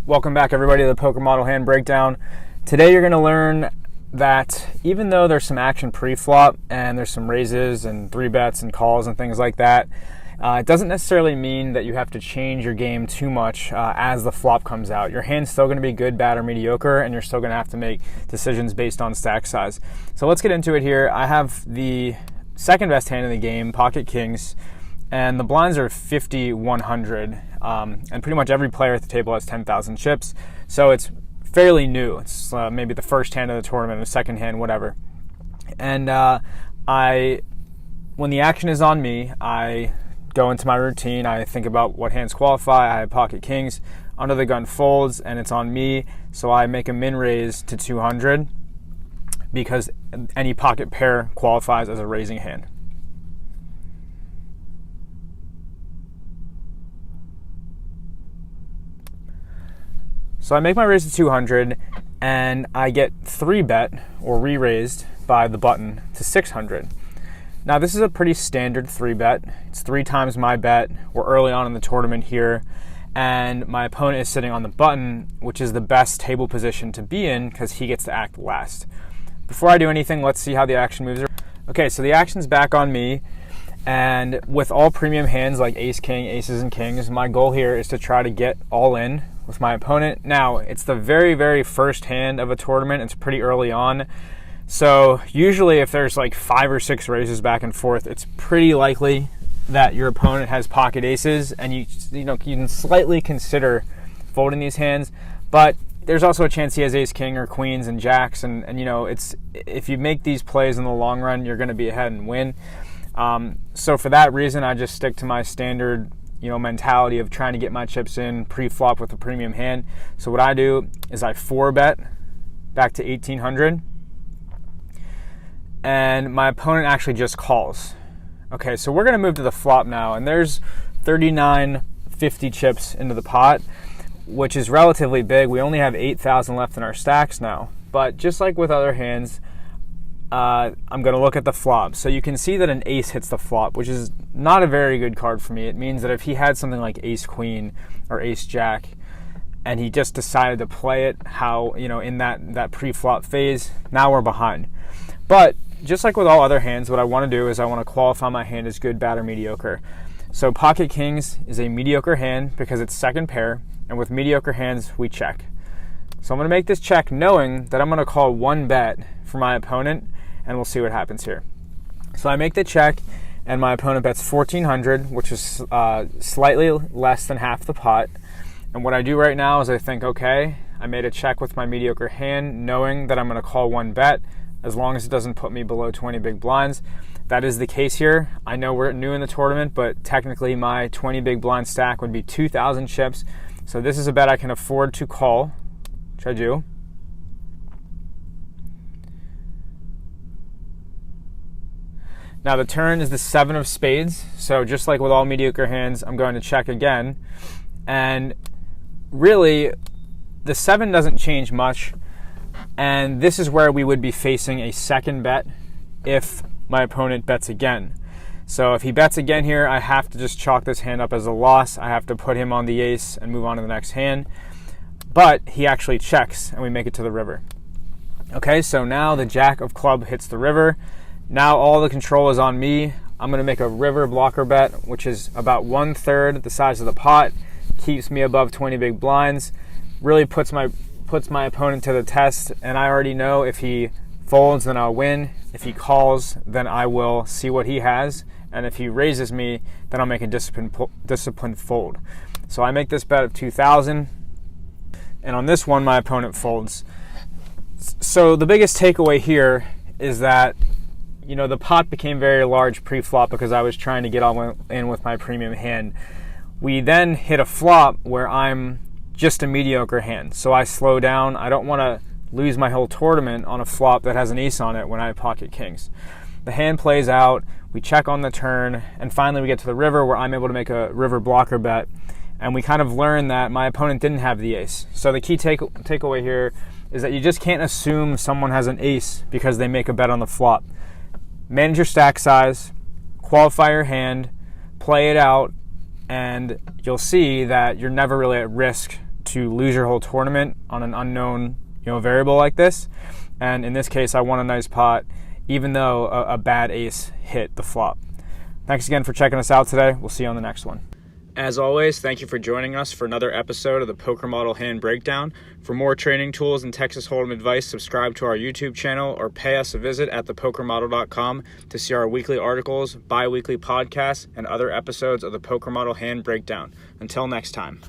Welcome back, everybody, to the Poker Model Hand Breakdown. Today you're going to learn that even though there's some action pre-flop and there's some raises and 3-bets and calls and things like that, it doesn't necessarily mean that you have to change your game too much as the flop comes out. Your hand's still going to be good, bad, or mediocre, and you're still going to have to make decisions based on stack size. So let's get into it here. I have the second best hand in the game, Pocket Kings, and the blinds are 50-100, and pretty much every player at the table has 10,000 chips, so it's fairly new. It's maybe the first hand of the tournament, the second hand, whatever. And when the action is on me, I go into my routine. I think about what hands qualify. I have Pocket Kings. Under the gun folds, and it's on me, so I make a min raise to 200 because any pocket pair qualifies as a raising hand. So I make my raise to 200, and I get 3-bet or re-raised by the button to 600. Now this is a pretty standard 3-bet. It's 3 times my bet. We're early on in the tournament here, and my opponent is sitting on the button, which is the best table position to be in because he gets to act last. Before I do anything, let's see how the action moves. Okay, so the action's back on me, and with all premium hands like ace, king, aces, and kings, my goal here is to try to get all in with my opponent. Now, it's the very, very first hand of a tournament. It's pretty early on. So usually if there's like 5 or 6 raises back and forth, it's pretty likely that your opponent has pocket aces, and you can slightly consider folding these hands. But there's also a chance he has ace, king, or queens and jacks, and it's, if you make these plays in the long run, you're going to be ahead and win. So for that reason, I just stick to my standard mentality of trying to get my chips in pre-flop with a premium hand. So what I do is I 4-bet back to 1800, and my opponent actually just calls. Okay, so we're going to move to the flop now, and there's 3950 chips into the pot, which is relatively big. We only have 8,000 left in our stacks now, but just like with other hands, I'm going to look at the flop. So you can see that an ace hits the flop, which is not a very good card for me. It means that if he had something like ace queen or ace jack, and he just decided to play it in that pre-flop phase, now we're behind. But just like with all other hands, what I want to do is I want to qualify my hand as good, bad, or mediocre. So Pocket Kings is a mediocre hand because it's second pair, and with mediocre hands, we check. So I'm going to make this check knowing that I'm going to call 1-bet for my opponent, and we'll see what happens here. So I make the check, and my opponent bets 1400, which is slightly less than half the pot. And what I do right now is I think, okay, I made a check with my mediocre hand, knowing that I'm going to call 1-bet, as long as it doesn't put me below 20 big blinds. That is the case here. I know we're new in the tournament, but technically my 20 big blind stack would be 2,000 chips. So this is a bet I can afford to call, which I do. Now the turn is the 7 of spades, so just like with all mediocre hands, I'm going to check again. And really, the 7 doesn't change much, and this is where we would be facing a second bet if my opponent bets again. So if he bets again here, I have to just chalk this hand up as a loss. I have to put him on the ace and move on to the next hand. But he actually checks, and we make it to the river. Okay, so now the jack of club hits the river. Now all the control is on me. I'm going to make a river blocker bet, which is about 1/3 the size of the pot, keeps me above 20 big blinds, really puts my opponent to the test, and I already know if he folds, then I'll win. If he calls, then I will see what he has, and if he raises me, then I'll make a disciplined fold. So I make this bet of 2,000, and on this one, my opponent folds. So the biggest takeaway here is that the pot became very large pre-flop because I was trying to get all in with my premium hand. We then hit a flop where I'm just a mediocre hand, so I slow down. I don't want to lose my whole tournament on a flop that has an ace on it when I have Pocket Kings. The hand plays out, we check on the turn, and finally we get to the river where I'm able to make a river blocker bet, and we kind of learn that my opponent didn't have the ace. So the key takeaway here is that you just can't assume someone has an ace because they make a bet on the flop. Manage your stack size, qualify your hand, play it out, and you'll see that you're never really at risk to lose your whole tournament on an unknown, variable like this. And in this case, I won a nice pot, even though a bad ace hit the flop. Thanks again for checking us out today. We'll see you on the next one. As always, thank you for joining us for another episode of the Poker Model Hand Breakdown. For more training tools and Texas Hold'em advice, subscribe to our YouTube channel or pay us a visit at thepokermodel.com to see our weekly articles, bi-weekly podcasts, and other episodes of the Poker Model Hand Breakdown. Until next time.